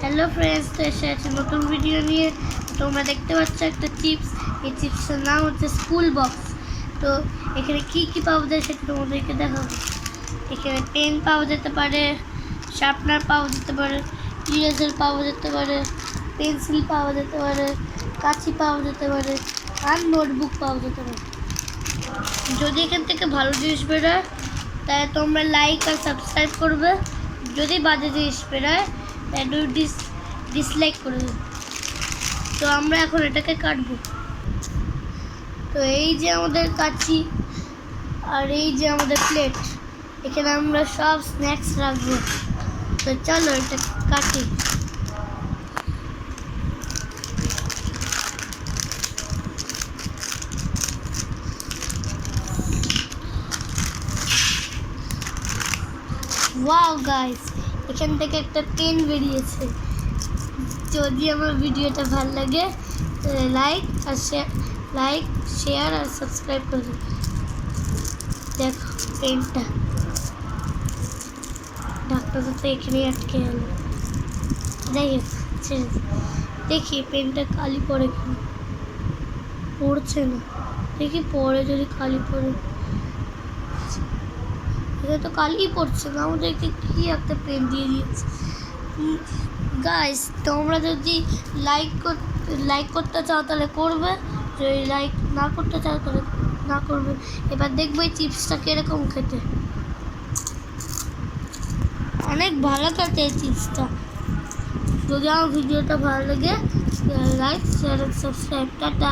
Hello friends, তো এসে আছে নতুন ভিডিও নিয়ে। তোমরা দেখতে পাচ্ছ একটা চিপস। এই চিপসের নাম হচ্ছে স্কুল বক্স। তো এখানে কি কি পাওয়া যায় সেটা তোমাদেরকে দেখাবো। এখানে পেন পাওয়া যেতে পারে, শার্পনার পাওয়া যেতে পারে, ইরেজার পাওয়া যেতে পারে, পেন্সিল পাওয়া যেতে পারে, কাঁচি পাওয়া যেতে পারে, আর নোটবুক পাওয়া যেতে পারে। যদি এখান থেকে ভালো জিনিস বেরোয় তাহলে তোমরা লাইক আর সাবস্ক্রাইব করবে। যদি বাজে জিনিস বেরোয় তাহলে ডিসলাইক করে দেবে। তো আমরা এখন এটাকে কাটবো। তো এই যে আমাদের কাঁচি আর এই যে আমাদের প্লেট, এখানে আমরা সব স্ন্যাক্স রাখবো। তো চলো এটা কাটি। ওয়াও গাইস, এখান থেকে একটা পেন বেরিয়েছে। যদি আমার ভিডিওটা ভালো লাগে লাইক শেয়ার আর সাবস্ক্রাইব করুন। দেখো পেনটা, ডাক্তারটা তো এখানেই আটকে গেল। দেখি পেনটা কালি পড়ে কিনা। পড়ছে না, দেখি পরে যদি কালি পড়ে। এটা তো কালি পড়ছে না, আমাদেরকে কি একটা পেন দিয়ে দিয়েছে। গাইস, তোমরা যদি লাইক করতে চাও তাহলে করবে, যদি লাইক না করতে চাও তাহলে না করবে। এবার দেখবো এই চিপসটা কিরকম খেতে। অনেক ভালো খেতে এই চিপসটা। যদি আমার ভিডিওটা ভালো লাগে লাইক শেয়ার সাবস্ক্রাইব। টাটা।